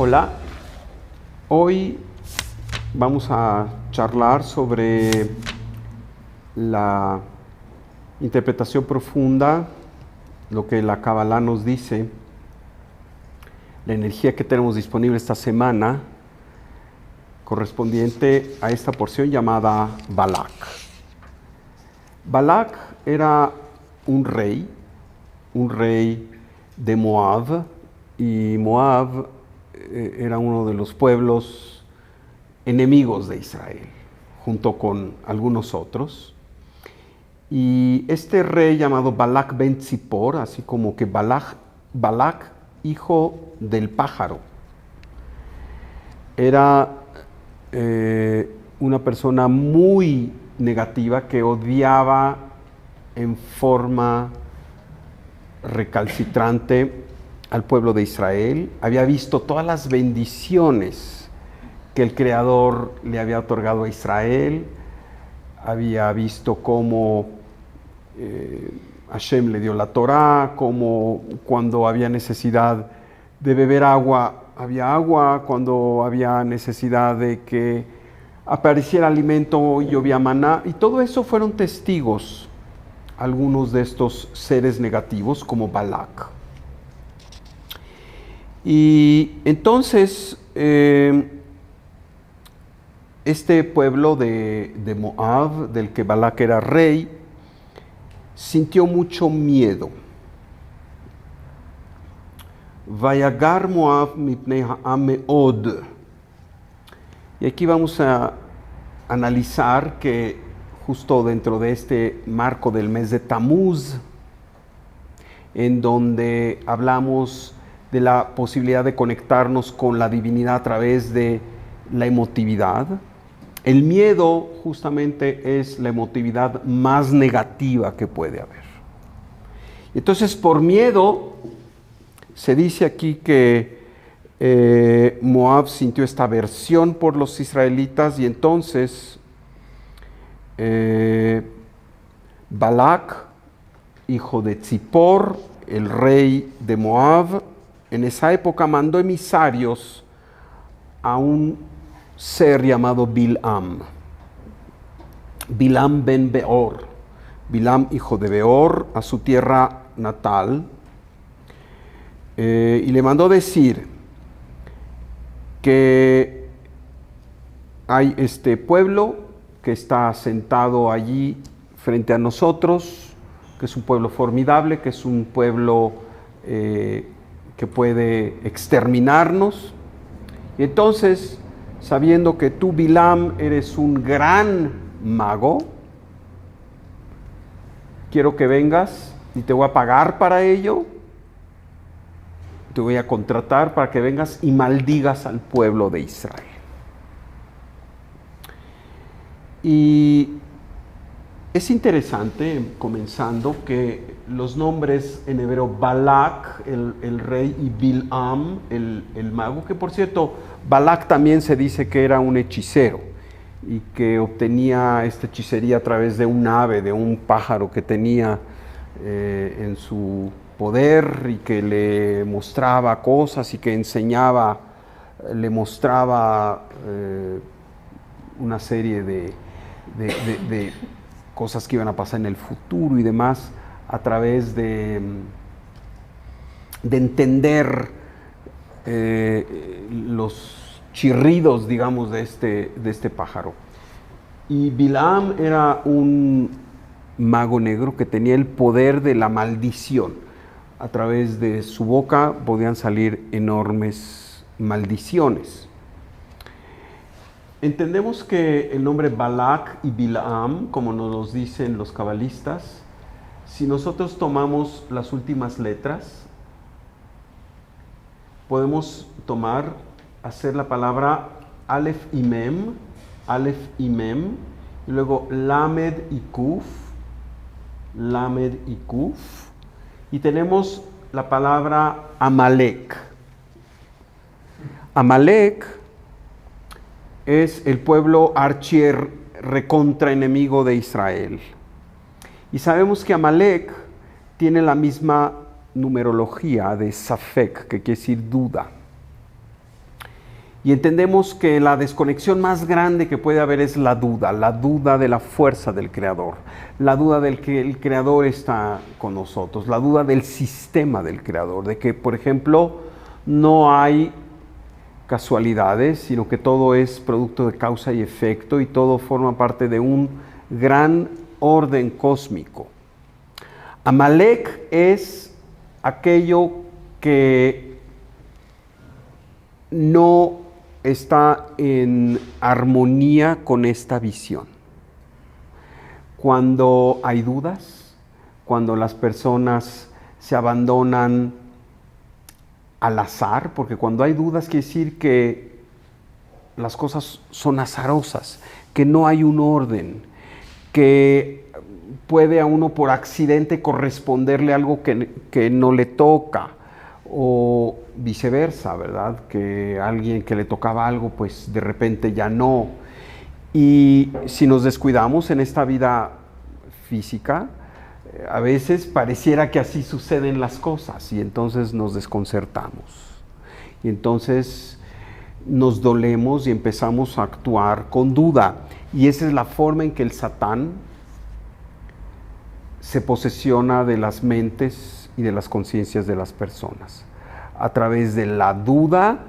Hola, hoy vamos a charlar sobre la interpretación profunda, lo que la Kabbalah nos dice, la energía que tenemos disponible esta semana, correspondiente a esta porción llamada Balak. Balak era un rey de Moab, y Moab era uno de los pueblos enemigos de Israel, junto con algunos otros. Y este rey llamado Balak ben Zippor, así como que Balak, hijo del pájaro, era una persona muy negativa que odiaba en forma recalcitrante al pueblo de Israel. Había visto todas las bendiciones que el Creador le había otorgado a Israel. Había visto cómo Hashem le dio la Torá, cómo cuando había necesidad de beber agua, había agua, cuando había necesidad de que apareciera alimento, llovía maná, y todo eso fueron testigos algunos de estos seres negativos como Balak. Y entonces este pueblo de Moab, del que Balak era rey, sintió mucho miedo. Vayagar Moab mipnei ha'am me'od. Y aquí vamos a analizar que justo dentro de este marco del mes de Tamuz, en donde hablamos de la posibilidad de conectarnos con la divinidad a través de la emotividad. El miedo justamente es la emotividad más negativa que puede haber. Entonces, por miedo, se dice aquí que Moab sintió esta aversión por los israelitas, y entonces Balak, hijo de Zippor, el rey de Moab, en esa época mandó emisarios a un ser llamado Bilam ben Beor, Bilam hijo de Beor, a su tierra natal, y le mandó decir que hay este pueblo que está asentado allí frente a nosotros, que es un pueblo formidable, que es un pueblo que puede exterminarnos. Y entonces, sabiendo que tú, Bilam, eres un gran mago, quiero que vengas y te voy a pagar para ello. Te voy a contratar para que vengas y maldigas al pueblo de Israel. Y es interesante, comenzando, que los nombres en hebreo Balak, el rey, y Bilam, el mago, que por cierto, Balak también se dice que era un hechicero y que obtenía esta hechicería a través de un ave, de un pájaro que tenía en su poder, y que le mostraba cosas y que enseñaba, le mostraba una serie de cosas que iban a pasar en el futuro y demás, a través de entender los chirridos, digamos, de este pájaro. Y Bilam era un mago negro que tenía el poder de la maldición. A través de su boca podían salir enormes maldiciones. Entendemos que el nombre Balak y Bilam, como nos los dicen los cabalistas, si nosotros tomamos las últimas letras, podemos hacer la palabra Aleph y Mem, y luego Lamed y Kuf, y tenemos la palabra Amalek. Amalek es el pueblo archier recontra enemigo de Israel. Y sabemos que Amalek tiene la misma numerología de Safek, que quiere decir duda. Y entendemos que la desconexión más grande que puede haber es la duda de la fuerza del Creador, la duda del que el Creador está con nosotros, la duda del sistema del Creador, de que, por ejemplo, no hay casualidades, sino que todo es producto de causa y efecto y todo forma parte de un gran orden cósmico. Amalek es aquello que no está en armonía con esta visión. Cuando hay dudas, cuando las personas se abandonan al azar, porque cuando hay dudas quiere decir que las cosas son azarosas, que no hay un orden, que puede a uno por accidente corresponderle algo que no le toca, o viceversa, ¿verdad? Que alguien que le tocaba algo, pues de repente ya no. Y si nos descuidamos en esta vida física, a veces pareciera que así suceden las cosas y entonces nos desconcertamos. Y entonces nos dolemos y empezamos a actuar con duda. Y esa es la forma en que el Satán se posesiona de las mentes y de las conciencias de las personas, a través de la duda,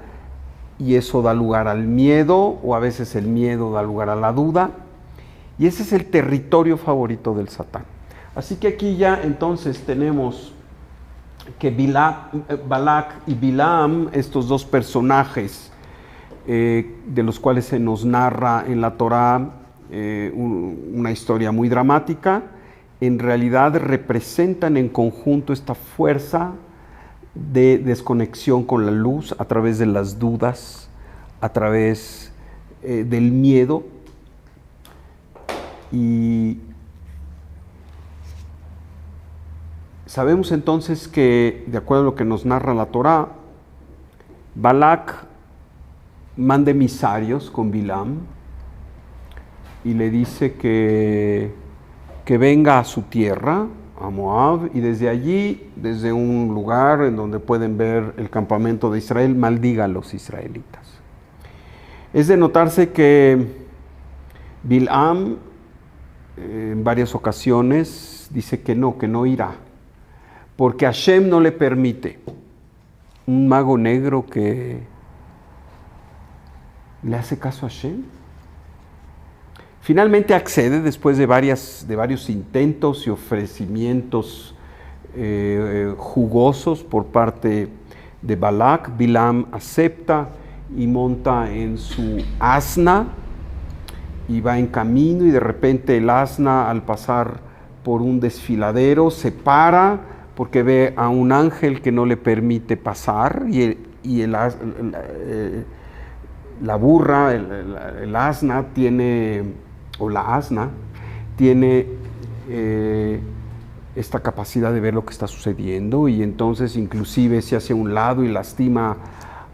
y eso da lugar al miedo, o a veces el miedo da lugar a la duda, y ese es el territorio favorito del Satán. Así que aquí ya entonces tenemos que Balak y Bilam, estos dos personajes de los cuales se nos narra en la Torá una historia muy dramática, en realidad representan en conjunto esta fuerza de desconexión con la luz a través de las dudas, a través del miedo. Y sabemos entonces que, de acuerdo a lo que nos narra la Torá, Balak manda emisarios con Bilam y le dice que venga a su tierra, a Moab, y desde allí, desde un lugar en donde pueden ver el campamento de Israel, maldiga a los israelitas. Es de notarse que Bilam en varias ocasiones dice que no irá, porque Hashem no le permite. Un mago negro que le hace caso a Hashem. Finalmente accede después de varios intentos y ofrecimientos jugosos por parte de Balak. Bilam acepta y monta en su asna y va en camino, y de repente el asna, al pasar por un desfiladero, se para porque ve a un ángel que no le permite pasar, y la burra, el asna tiene, o la asna tiene esta capacidad de ver lo que está sucediendo, y entonces inclusive se hace a un lado y lastima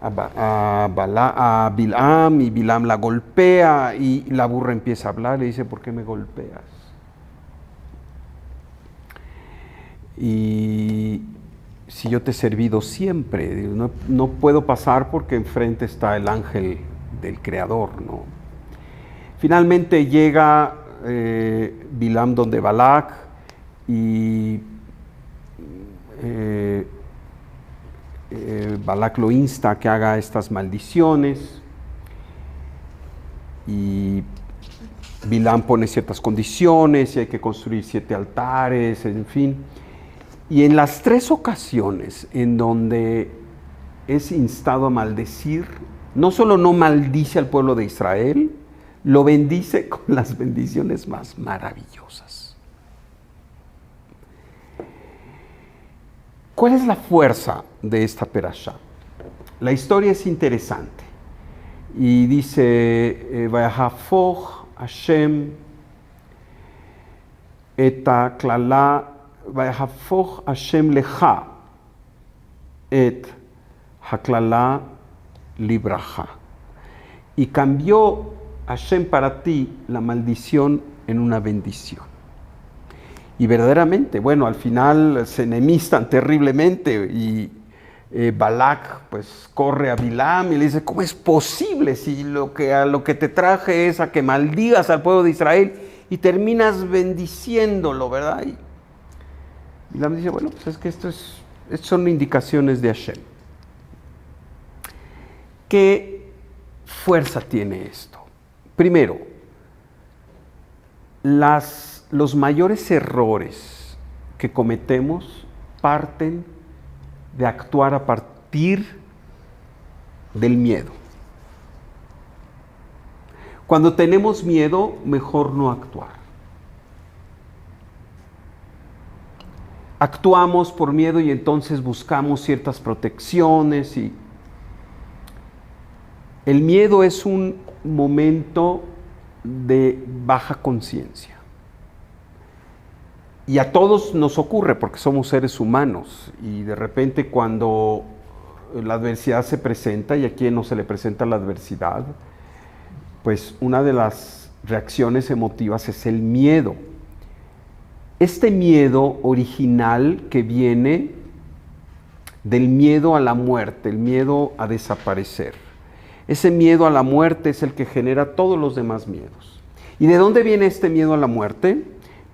a Bilam, y Bilam la golpea, y la burra empieza a hablar, le dice: ¿por qué me golpeas? Y si yo te he servido siempre, no puedo pasar porque enfrente está el ángel del Creador, ¿no? Finalmente llega Bilam donde Balak, y Balak lo insta a que haga estas maldiciones, y Bilam pone ciertas condiciones, y hay que construir 7 altares, en fin. Y en las 3 ocasiones en donde es instado a maldecir, no solo no maldice al pueblo de Israel, lo bendice con las bendiciones más maravillosas. ¿Cuál es la fuerza de esta perashá? La historia es interesante y dice: Vayahafoch Hashem et haklala, Vayahafoch Hashem lecha et haklala libraja. Y cambió Hashem para ti la maldición en una bendición. Y verdaderamente, bueno, al final se enemistan terriblemente, y Balac pues corre a Bilam y le dice, ¿cómo es posible si a lo que te traje es a que maldigas al pueblo de Israel y terminas bendiciéndolo, ¿verdad? Y Bilam dice, bueno, pues es que estos son indicaciones de Hashem. ¿Qué fuerza tiene esto? Primero, los mayores errores que cometemos parten de actuar a partir del miedo. Cuando tenemos miedo, mejor no actuar. Actuamos por miedo y entonces buscamos ciertas protecciones y el miedo es un momento de baja conciencia. Y a todos nos ocurre porque somos seres humanos y de repente cuando la adversidad se presenta, y a quien no se le presenta la adversidad, pues una de las reacciones emotivas es el miedo. Este miedo original que viene del miedo a la muerte, el miedo a desaparecer. Ese miedo a la muerte es el que genera todos los demás miedos. ¿Y de dónde viene este miedo a la muerte?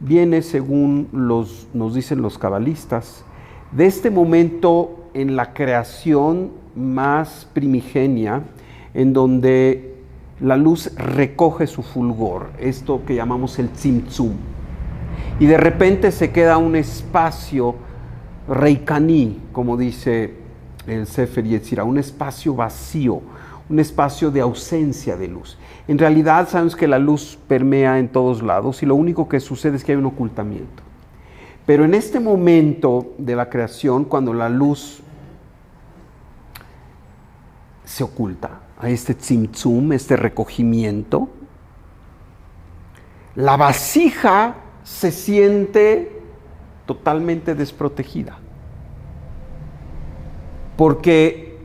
Viene, según nos dicen los cabalistas, de este momento en la creación más primigenia, en donde la luz recoge su fulgor, esto que llamamos el tzimtzum, y de repente se queda un espacio reikaní, como dice el Sefer Yetzirah, un espacio vacío, un espacio de ausencia de luz. En realidad sabemos que la luz permea en todos lados y lo único que sucede es que hay un ocultamiento. Pero en este momento de la creación, cuando la luz se oculta, hay este tzimtzum, este recogimiento, la vasija se siente totalmente desprotegida. Porque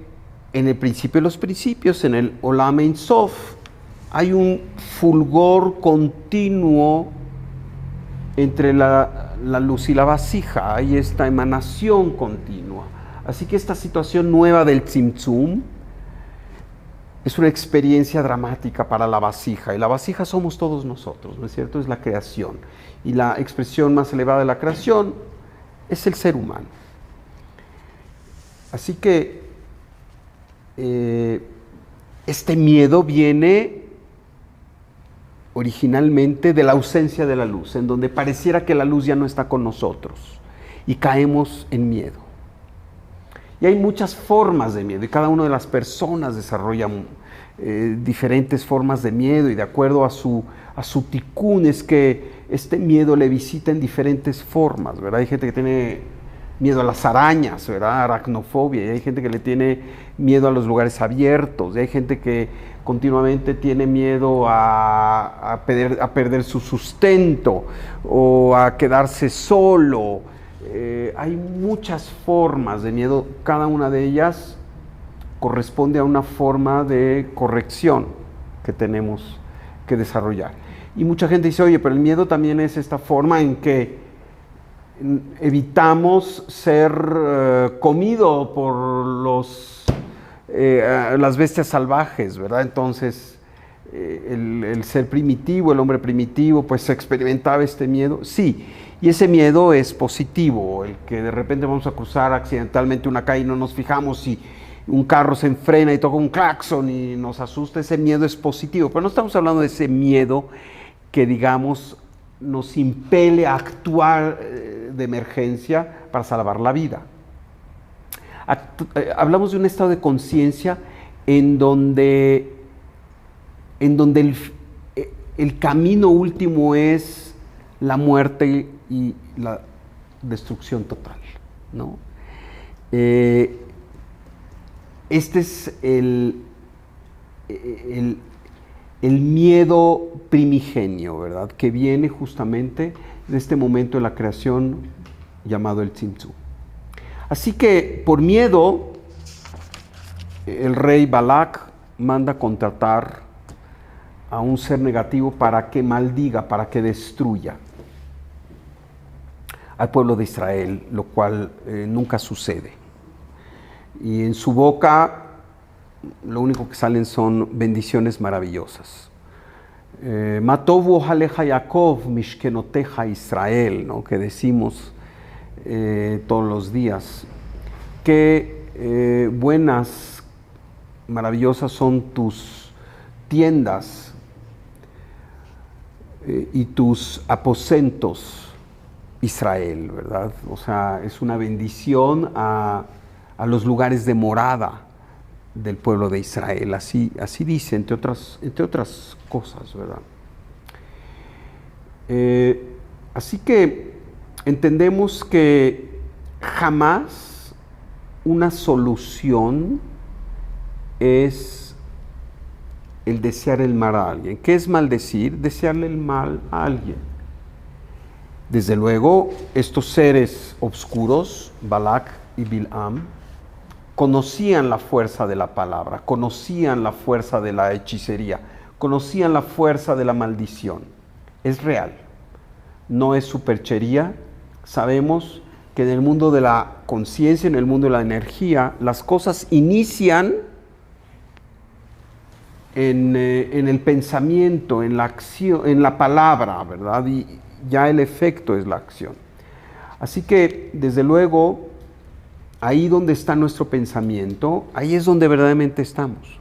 en el principio de los principios, en el Olam Ein Sof, hay un fulgor continuo entre la luz y la vasija, hay esta emanación continua. Así que esta situación nueva del tzimtzum es una experiencia dramática para la vasija, y la vasija somos todos nosotros, ¿no es cierto? Es la creación, y la expresión más elevada de la creación es el ser humano. Así que este miedo viene originalmente de la ausencia de la luz, en donde pareciera que la luz ya no está con nosotros y caemos en miedo. Y hay muchas formas de miedo y cada una de las personas desarrolla diferentes formas de miedo, y de acuerdo a su tikkun es que este miedo le visita en diferentes formas, ¿verdad? Hay gente que tiene miedo a las arañas, ¿verdad? Aracnofobia, y hay gente que le tiene miedo a los lugares abiertos, y hay gente que continuamente tiene miedo a perder su sustento o a quedarse solo. Hay muchas formas de miedo, cada una de ellas corresponde a una forma de corrección que tenemos que desarrollar. Y mucha gente dice, oye, pero el miedo también es esta forma en que evitamos ser comido por las bestias salvajes, ¿verdad? Entonces, el ser primitivo, el hombre primitivo, pues experimentaba este miedo. Sí, y ese miedo es positivo, el que de repente vamos a cruzar accidentalmente una calle y no nos fijamos si un carro se enfrena y toca un claxon y nos asusta, ese miedo es positivo, pero no estamos hablando de ese miedo que, digamos, nos impele a actuar de emergencia para salvar la vida. Hablamos de un estado de conciencia en donde el camino último es la muerte y la destrucción total, ¿no? Este es el miedo primigenio, ¿verdad? Que viene justamente de este momento de la creación llamado el tzimtzum. Así que por miedo, el rey Balac manda contratar a un ser negativo para que maldiga, para que destruya al pueblo de Israel, lo cual nunca sucede. y en su boca lo único que salen son bendiciones maravillosas. Matovu ojaleja Yaakov, mishkenoteja Israel, ¿no? Que decimos todos los días. Qué buenas, maravillosas son tus tiendas y tus aposentos, Israel, ¿verdad? O sea, es una bendición a los lugares de morada del pueblo de Israel. Así dice, entre otras cosas, ¿verdad? Así que entendemos que jamás una solución es el desear el mal a alguien. ¿Qué es maldecir? Desearle el mal a alguien. Desde luego, estos seres oscuros, Balak y Bilam, conocían la fuerza de la palabra, conocían la fuerza de la hechicería, conocían la fuerza de la maldición. Es real, no es superchería. Sabemos que en el mundo de la conciencia, en el mundo de la energía, las cosas inician en el pensamiento, en la acción, en la palabra, ¿verdad? Y ya el efecto es la acción. Así que, desde luego, ahí donde está nuestro pensamiento, ahí es donde verdaderamente estamos.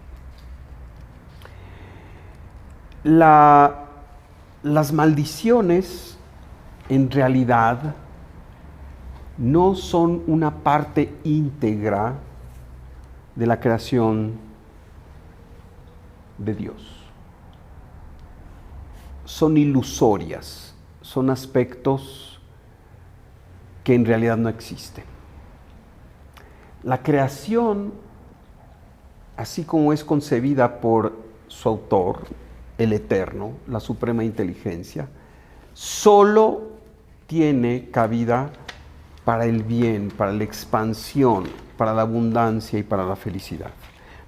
Las maldiciones, en realidad, no son una parte íntegra de la creación de Dios. Son ilusorias, son aspectos que en realidad no existen. La creación, así como es concebida por su autor, el Eterno, la Suprema Inteligencia, solo tiene cabida para el bien, para la expansión, para la abundancia y para la felicidad.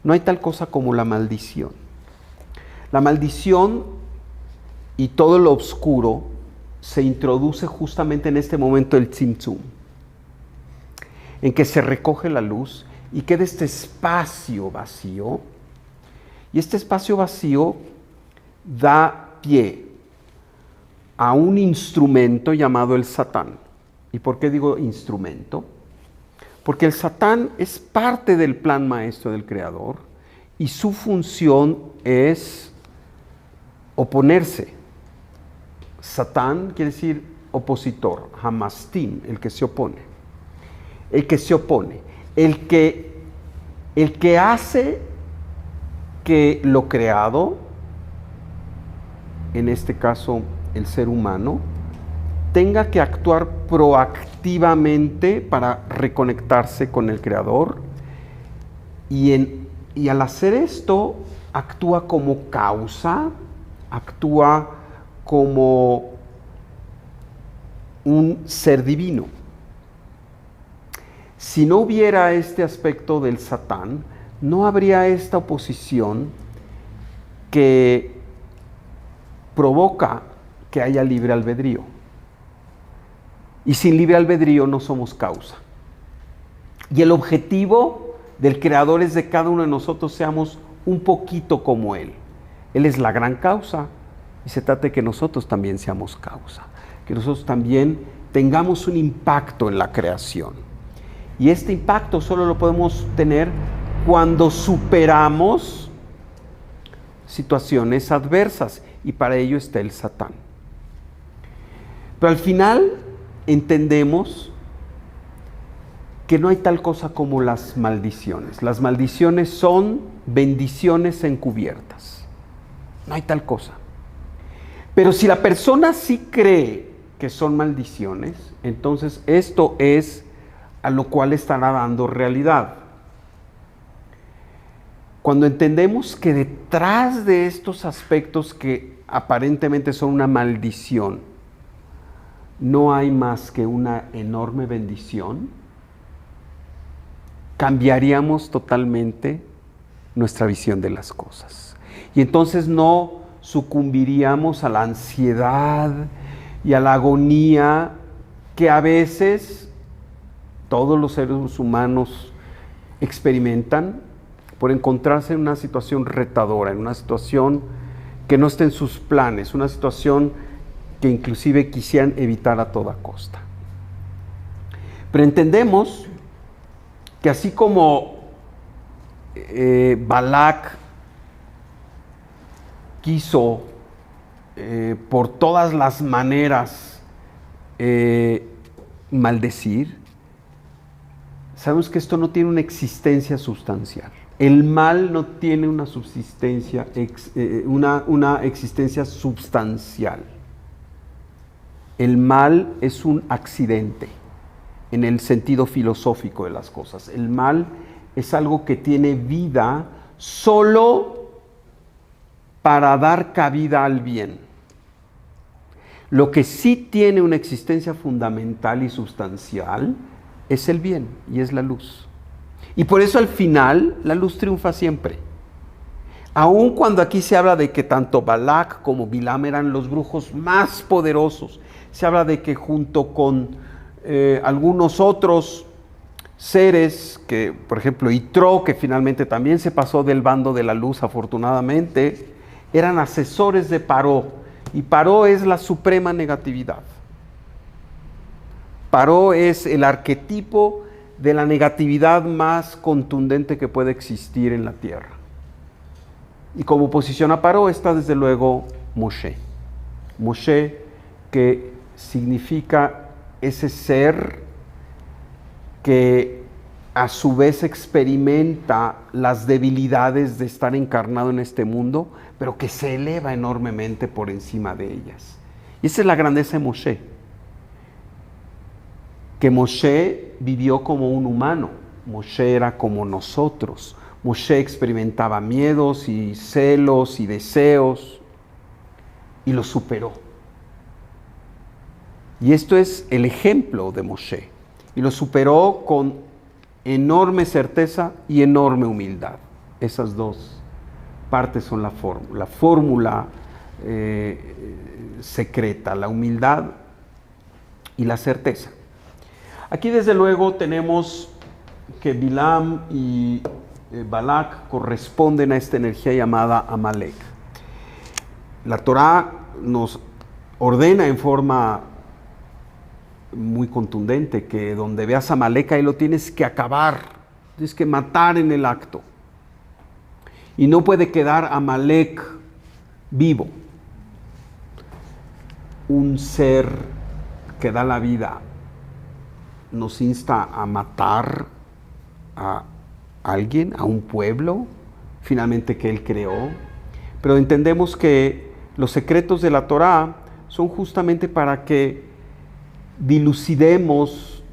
No hay tal cosa como la maldición. La maldición y todo lo oscuro se introduce justamente en este momento del Tzimtzum, en que se recoge la luz y queda este espacio vacío. Y este espacio vacío da pie a un instrumento llamado el Satán. ¿Y por qué digo instrumento? Porque el Satán es parte del plan maestro del Creador y su función es oponerse. Satán quiere decir opositor, Hamastim, el que se opone. El que se opone, el que hace que lo creado, en este caso el ser humano, tenga que actuar proactivamente para reconectarse con el Creador y al hacer esto actúa como causa, actúa como un ser divino. Si no hubiera este aspecto del Satán, no habría esta oposición que provoca que haya libre albedrío. Y sin libre albedrío no somos causa. Y el objetivo del Creador es de cada uno de nosotros seamos un poquito como Él. Él es la gran causa y se trata de que nosotros también seamos causa, que nosotros también tengamos un impacto en la creación. Y este impacto solo lo podemos tener cuando superamos situaciones adversas, y para ello está el Satán. Pero al final entendemos que no hay tal cosa como las maldiciones. Las maldiciones son bendiciones encubiertas. No hay tal cosa. Pero si la persona sí cree que son maldiciones, entonces esto es a lo cual estará dando realidad. Cuando entendemos que detrás de estos aspectos que aparentemente son una maldición, no hay más que una enorme bendición, cambiaríamos totalmente nuestra visión de las cosas. Y entonces no sucumbiríamos a la ansiedad y a la agonía que a veces todos los seres humanos experimentan por encontrarse en una situación retadora, en una situación que no está en sus planes, una situación que inclusive quisieran evitar a toda costa. Pero entendemos que así como Balac quiso por todas las maneras maldecir, sabemos que esto no tiene una existencia sustancial. El mal no tiene una subsistencia, una existencia substancial. El mal es un accidente en el sentido filosófico de las cosas. El mal es algo que tiene vida solo para dar cabida al bien. Lo que sí tiene una existencia fundamental y sustancial es el bien y es la luz. Y por eso al final la luz triunfa siempre. Aun cuando aquí se habla de que tanto Balac como Bilam eran los brujos más poderosos, se habla de que junto con algunos otros seres, que por ejemplo Yitro, que finalmente también se pasó del bando de la luz afortunadamente, eran asesores de Paró, y Paró es la suprema negatividad. Paró es el arquetipo de la negatividad más contundente que puede existir en la tierra. Y como oposición a Paró está desde luego Moshe. Moshe, que significa ese ser que a su vez experimenta las debilidades de estar encarnado en este mundo, pero que se eleva enormemente por encima de ellas. Y esa es la grandeza de Moshe. Que Moshe vivió como un humano, Moshe era como nosotros, Moshe experimentaba miedos y celos y deseos y los superó. Y esto es el ejemplo de Moshe, y lo superó con enorme certeza y enorme humildad. Esas dos partes son la fórmula secreta, la humildad y la certeza. Aquí desde luego tenemos que Bilam y Balac corresponden a esta energía llamada Amalek. La Torá nos ordena en forma muy contundente que donde veas a Amalek ahí lo tienes que acabar, tienes que matar en el acto. Y no puede quedar Amalek vivo. Un ser que da la vida nos insta a matar a alguien, a un pueblo, finalmente que él creó. Pero entendemos que los secretos de la Torá son justamente para que dilucidemos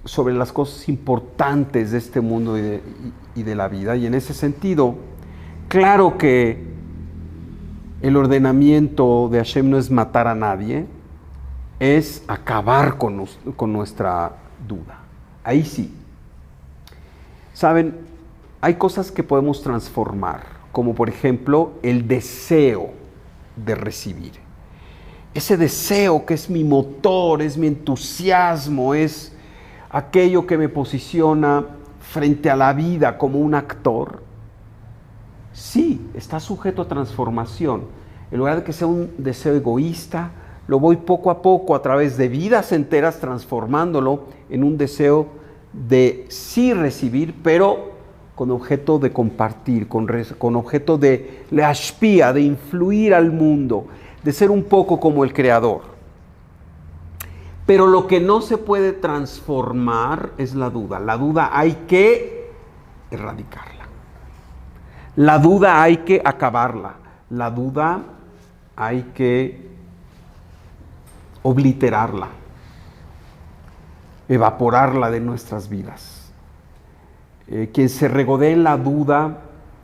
sobre las cosas importantes de este mundo y de la vida. Y en ese sentido, claro que el ordenamiento de Hashem no es matar a nadie, es acabar con nuestra duda. Ahí sí. Saben, hay cosas que podemos transformar, como por ejemplo el deseo de recibir. Ese deseo que es mi motor, es mi entusiasmo, es aquello que me posiciona frente a la vida como un actor, sí, está sujeto a transformación. En lugar de que sea un deseo egoísta, lo voy poco a poco a través de vidas enteras transformándolo en un deseo de sí recibir, pero con objeto de compartir, con objeto de leashpia, de influir al mundo, de ser un poco como el Creador. Pero lo que no se puede transformar es la duda. La duda hay que erradicarla. La duda hay que acabarla. La duda hay que obliterarla, evaporarla de nuestras vidas. Quien se regodea en la duda,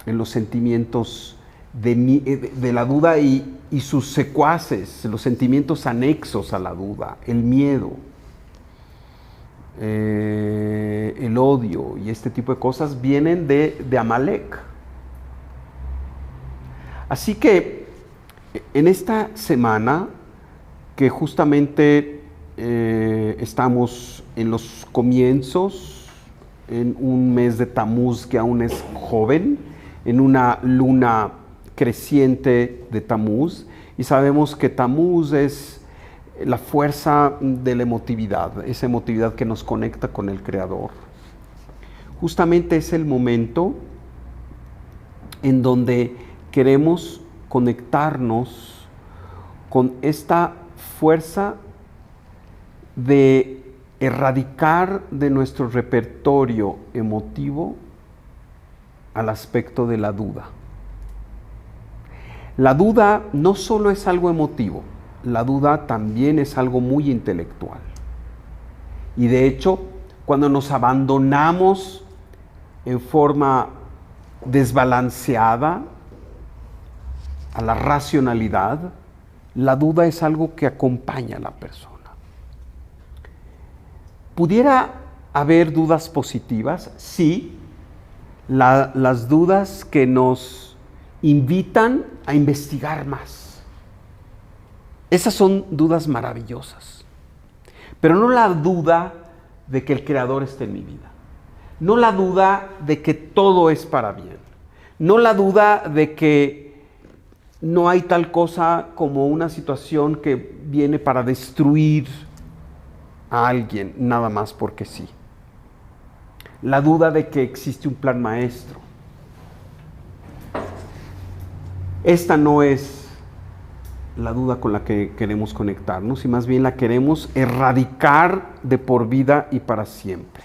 en los sentimientos de la duda y sus secuaces, los sentimientos anexos a la duda, el miedo, el odio y este tipo de cosas vienen de Amalek. Así que en esta semana que justamente estamos en los comienzos en un mes de Tamuz que aún es joven, en una luna creciente de Tamuz, y sabemos que Tamuz es la fuerza de la emotividad, esa emotividad que nos conecta con el Creador. Justamente es el momento en donde queremos conectarnos con esta fuerza de erradicar de nuestro repertorio emotivo al aspecto de la duda. La duda no solo es algo emotivo, la duda también es algo muy intelectual. Y de hecho, cuando nos abandonamos en forma desbalanceada a la racionalidad, la duda es algo que acompaña a la persona. ¿Pudiera haber dudas positivas? Sí, las dudas que nos invitan a investigar más. Esas son dudas maravillosas. Pero no la duda de que el Creador esté en mi vida. No la duda de que todo es para bien. No la duda de que no hay tal cosa como una situación que viene para destruir a alguien, nada más porque sí. La duda de que existe un plan maestro. Esta no es la duda con la que queremos conectarnos, y más bien la queremos erradicar de por vida y para siempre.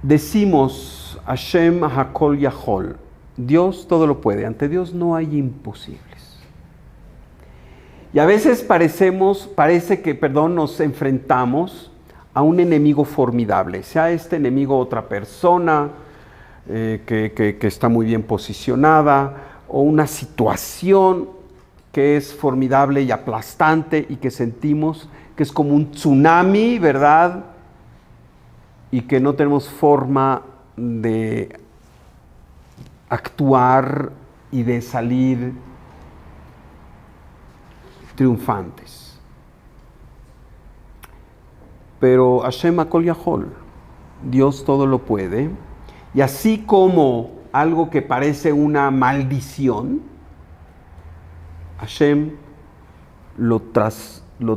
Decimos Hashem Hakol Yahol, Dios todo lo puede, ante Dios no hay imposibles. Y a veces parece que nos enfrentamos a un enemigo formidable, sea este enemigo otra persona que está muy bien posicionada, o una situación que es formidable y aplastante y que sentimos que es como un tsunami, ¿verdad? Y que no tenemos forma de actuar y de salir triunfantes. Pero Hashem Hakol Yahol, Dios todo lo puede, y así como algo que parece una maldición, Hashem lo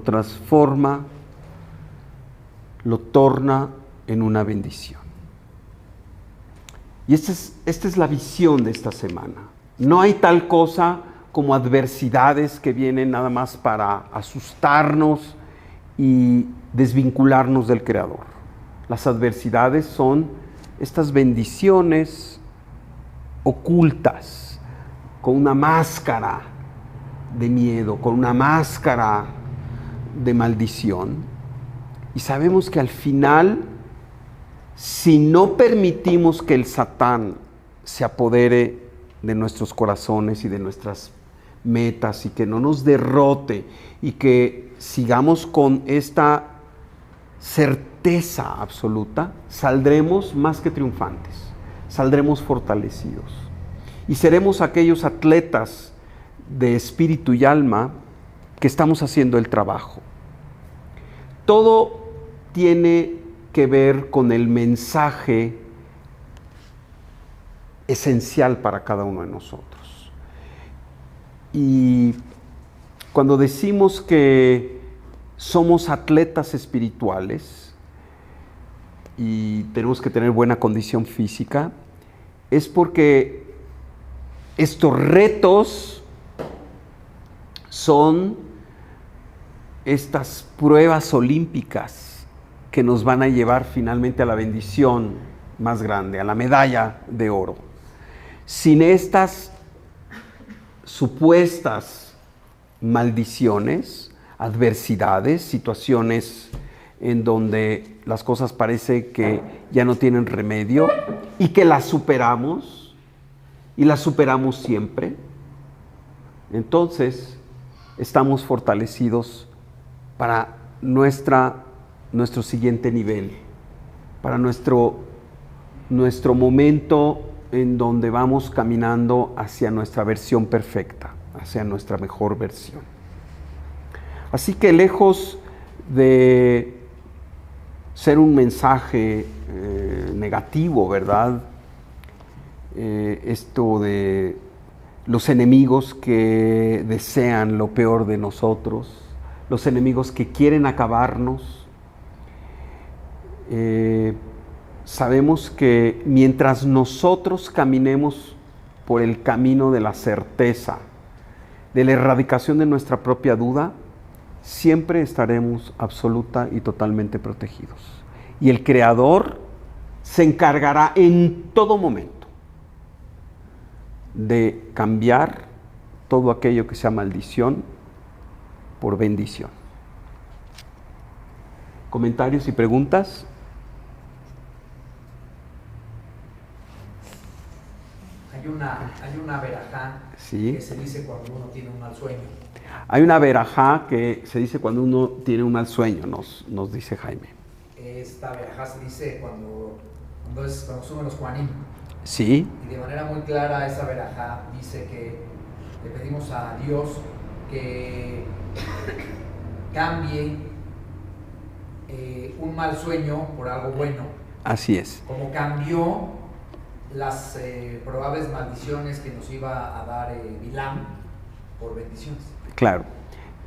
transforma, lo torna en una bendición. Y esta es la visión de esta semana. No hay tal cosa como adversidades que vienen nada más para asustarnos y desvincularnos del Creador. Las adversidades son estas bendiciones ocultas, con una máscara de miedo, con una máscara de maldición. Y sabemos que al final, si no permitimos que el Satán se apodere de nuestros corazones y de nuestras metas, y que no nos derrote, y que sigamos con esta certeza absoluta, saldremos más que triunfantes, saldremos fortalecidos y seremos aquellos atletas de espíritu y alma que estamos haciendo el trabajo. Todo tiene que ver con el mensaje esencial para cada uno de nosotros. Y cuando decimos que somos atletas espirituales y tenemos que tener buena condición física, es porque estos retos son estas pruebas olímpicas que nos van a llevar finalmente a la bendición más grande, a la medalla de oro. Sin estas supuestas maldiciones, adversidades, situaciones en donde las cosas parece que ya no tienen remedio y que las superamos y las superamos siempre, entonces estamos fortalecidos para nuestro siguiente nivel, para nuestro momento en donde vamos caminando hacia nuestra versión perfecta, hacia nuestra mejor versión. Así que lejos de ser un mensaje negativo, ¿verdad? Esto de los enemigos que desean lo peor de nosotros, los enemigos que quieren acabarnos. Sabemos que mientras nosotros caminemos por el camino de la certeza, de la erradicación de nuestra propia duda, siempre estaremos absoluta y totalmente protegidos. Y el Creador se encargará en todo momento de cambiar todo aquello que sea maldición por bendición. ¿Comentarios y preguntas? Hay una verajá Sí. que se dice cuando uno tiene un mal sueño. Hay una verajá que se dice cuando uno tiene un mal sueño, nos dice Jaime. Esta verajá se dice cuando suben los Kohanim. Sí. Y de manera muy clara esa verajá dice que le pedimos a Dios que cambie un mal sueño por algo bueno. Así es. Como cambió las probables maldiciones que nos iba a dar Bilam por bendiciones. Claro.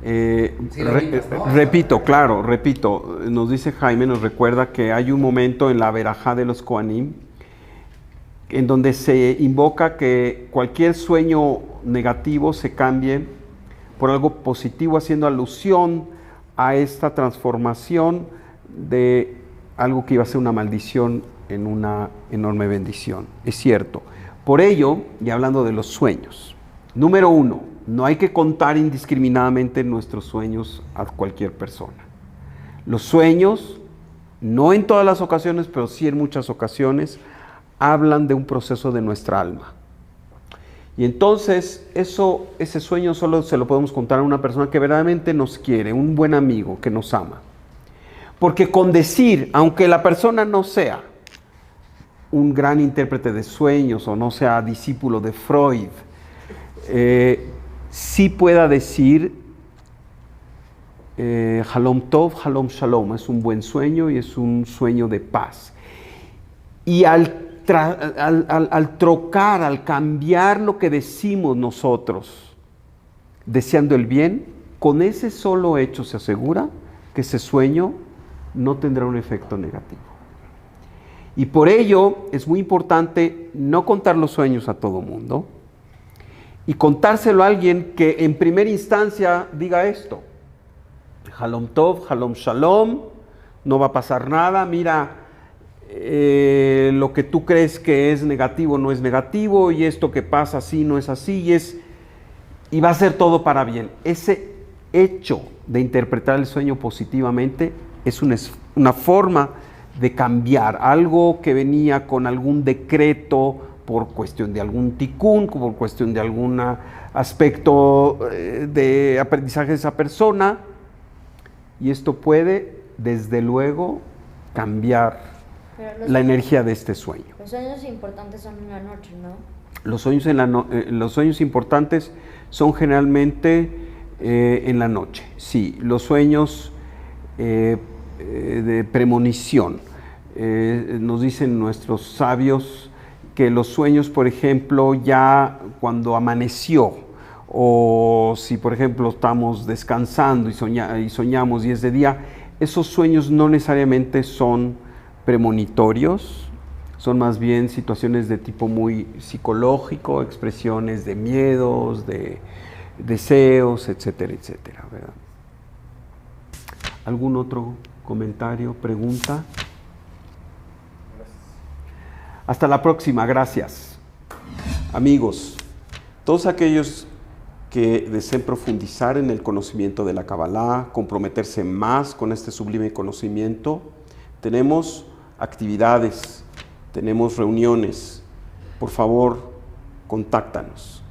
Sí, ¿no? Repito, claro, repito. Nos dice Jaime, nos recuerda que hay un momento en la verajá de los Kohanim en donde se invoca que cualquier sueño negativo se cambie por algo positivo, haciendo alusión a esta transformación de algo que iba a ser una maldición en una enorme bendición. Es cierto. Por ello, y hablando de los sueños, número 1, no hay que contar indiscriminadamente nuestros sueños a cualquier persona. Los sueños, no en todas las ocasiones, pero sí en muchas ocasiones, hablan de un proceso de nuestra alma. Y entonces, ese sueño solo se lo podemos contar a una persona que verdaderamente nos quiere, un buen amigo que nos ama. Porque con decir, aunque la persona no sea un gran intérprete de sueños o no sea discípulo de Freud, sí pueda decir Halom Tov, Halom Shalom, es un buen sueño y es un sueño de paz. Y al trocar, al cambiar lo que decimos nosotros, deseando el bien, con ese solo hecho se asegura que ese sueño no tendrá un efecto negativo. Y por ello es muy importante no contar los sueños a todo mundo y contárselo a alguien que en primera instancia diga esto: Halom Tov, Halom Shalom, no va a pasar nada, mira, lo que tú crees que es negativo no es negativo, y esto que pasa así no es así, y va a ser todo para bien. Ese hecho de interpretar el sueño positivamente es una forma de cambiar algo que venía con algún decreto por cuestión de algún tikkun, por cuestión de algún aspecto de aprendizaje de esa persona, y esto puede, desde luego, cambiar la energía de este sueño. Los sueños importantes son en la noche, ¿no? Los sueños importantes son generalmente en la noche, sí. Los sueños de premonición. Nos dicen nuestros sabios que los sueños, por ejemplo, ya cuando amaneció, o si por ejemplo estamos descansando y soñamos y es de día, esos sueños no necesariamente son premonitorios, son más bien situaciones de tipo muy psicológico, expresiones de miedos, de deseos, etcétera, etcétera, ¿verdad? ¿Algún otro comentario, pregunta? Hasta la próxima, gracias. Amigos, todos aquellos que deseen profundizar en el conocimiento de la Kabbalah, comprometerse más con este sublime conocimiento, tenemos actividades, tenemos reuniones. Por favor, contáctanos.